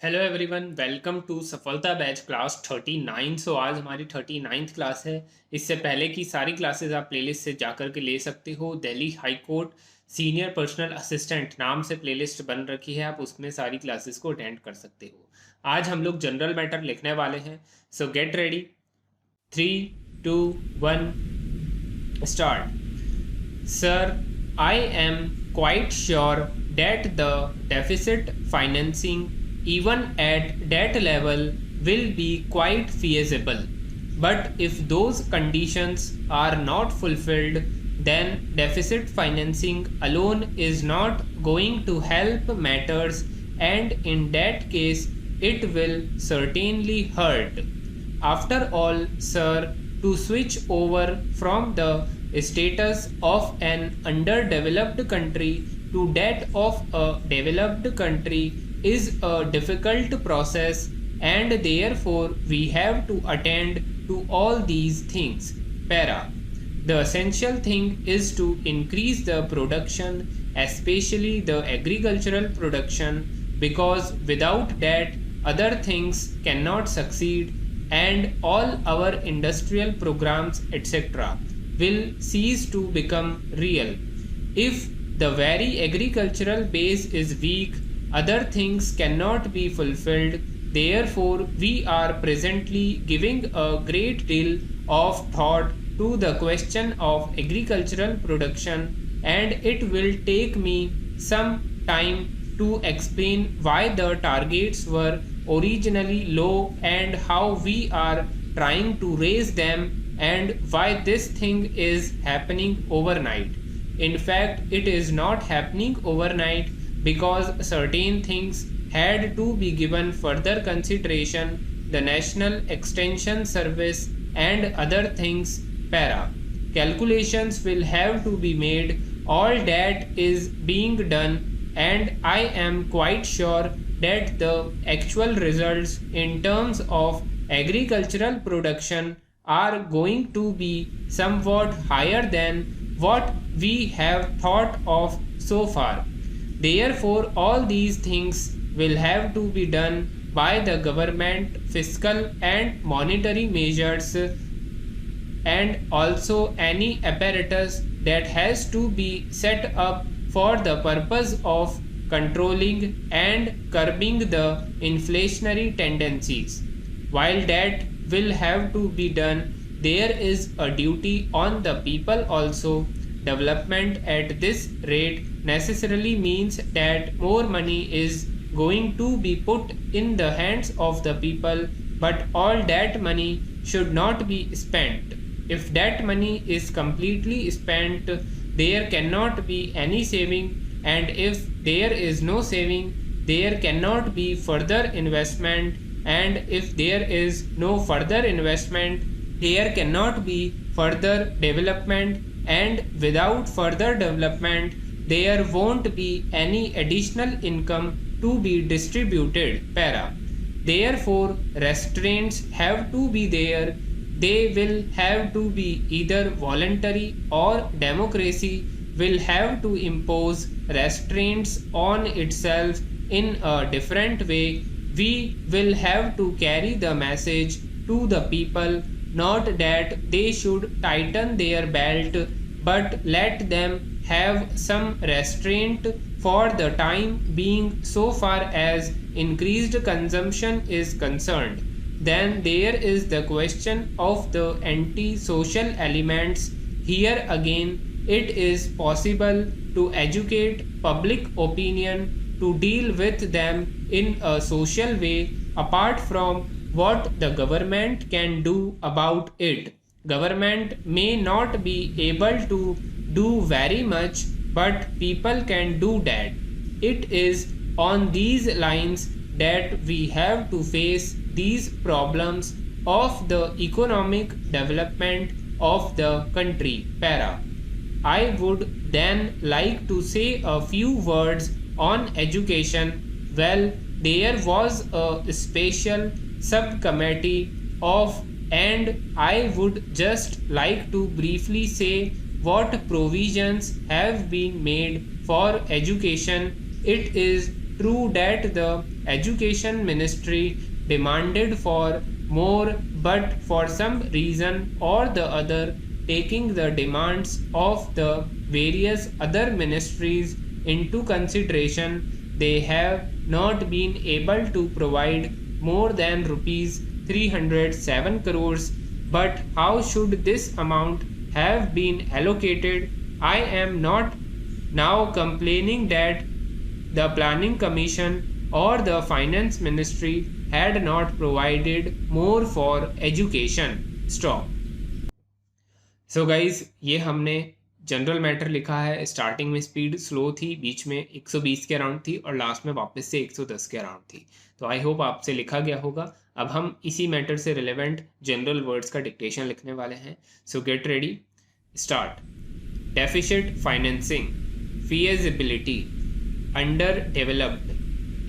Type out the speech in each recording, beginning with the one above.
Hello everyone, welcome to सफलता batch class 39। आज हमारी 39th क्लास है। इससे पहले की सारी क्लासेस आप प्लेलिस्ट से जाकर के ले सकते हो। Delhi high court senior personal assistant नाम से प्लेलिस्ट बन रखी है, आप उसमें सारी क्लासेस को अटेंड कर सकते हो। आज हम लोग जनरल मैटर लिखने वाले हैं, सो get ready. 3, 2, 1 start. Sir, I am quite sure that the deficit financing, even at that level, will be quite feasible. But if those conditions are not fulfilled, then deficit financing alone is not going to help matters, and in that case, it will certainly hurt. After all, sir, to switch over from the status of an underdeveloped country to that of a developed country is a difficult process, and therefore we have to attend to all these things. Para. The essential thing is to increase the production, especially the agricultural production, because without that, other things cannot succeed, and all our industrial programs, etc., will cease to become real. If the very agricultural base is weak, other things cannot be fulfilled. Therefore, we are presently giving a great deal of thought to the question of agricultural production, and it will take me some time to explain why the targets were originally low and how we are trying to raise them, and why this thing is happening overnight. In fact, it is not happening overnight because certain things had to be given further consideration, the National Extension Service and other things. Para. Calculations will have to be made, all that is being done, and I am quite sure that the actual results in terms of agricultural production are going to be somewhat higher than what we have thought of so far. Therefore, all these things will have to be done by the government, fiscal and monetary measures, and also any apparatus that has to be set up for the purpose of controlling and curbing the inflationary tendencies. While that will have to be done, there is a duty on the people also. Development at this rate necessarily means that more money is going to be put in the hands of the people, but all that money should not be spent. If that money is completely spent, there cannot be any saving, and if there is no saving, there cannot be further investment, and if there is no further investment, there cannot be further development, and without further development, there won't be any additional income to be distributed. Para. Therefore, restraints have to be there. They will have to be either voluntary, or democracy will have to impose restraints on itself in a different way. We will have to carry the message to the people, not that they should tighten their belt, but let them have some restraint for the time being so far as increased consumption is concerned. Then there is the question of the anti-social elements. Here again, it is possible to educate public opinion to deal with them in a social way apart from what the government can do about it. Government may not be able to do very much, but people can do that. It is on these lines that we have to face these problems of the economic development of the country. Para. I would then like to say a few words on education. Well, there was a special subcommittee of, and I would just like to briefly say what provisions have been made for education. It is True that the education ministry demanded for more, but for some reason or the other, taking the demands of the various other ministries into consideration, they have not been able to provide more than rupees 307 crores. But how should this amount have been allocated? I am not now complaining that the Planning Commission or the Finance Ministry had not provided more for education. Stop. So guys ये हमने general matter लिखा है। Starting में speed slow थी, बीच में 120 के around थी और लास्ट में वापस से 110 के अराउंड थी। तो आई होप आपसे लिखा गया होगा। अब हम इसी मैटर से रिलेवेंट जनरल वर्ड्स का डिक्टेशन लिखने वाले हैं। सो get ready, start. Deficit financing, feasibility, underdeveloped,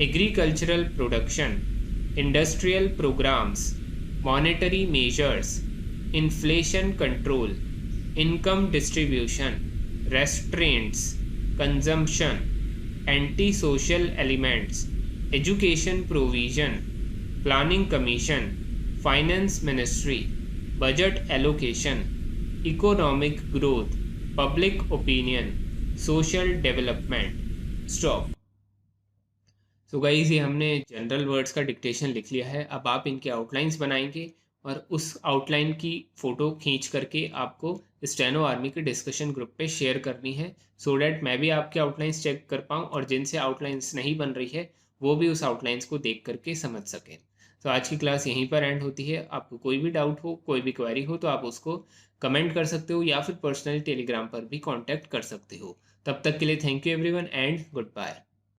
agricultural production, industrial programs, monetary measures, inflation control, income distribution, restraints, consumption, anti-social elements, education provision, planning commission, finance ministry, budget allocation, economic growth, public opinion, social development. Stop. So guys ये हमने general words का dictation लिख लिया है। अब आप इनके outlines बनाएंगे और उस आउटलाइन की फ़ोटो खींच करके आपको स्टेनो आर्मी के डिस्कशन ग्रुप पे शेयर करनी है, सो डैट मैं भी आपके आउटलाइंस चेक कर पाऊँ और जिनसे आउटलाइंस नहीं बन रही है वो भी उस आउटलाइंस को देख करके समझ सकें। तो आज की क्लास यहीं पर एंड होती है। आपको कोई भी डाउट हो, कोई भी क्वेरी हो तो आप उसको कमेंट कर सकते हो या फिर पर्सनली टेलीग्राम पर भी कांटेक्ट कर सकते हो। तब तक के लिए thank you everyone and good bye.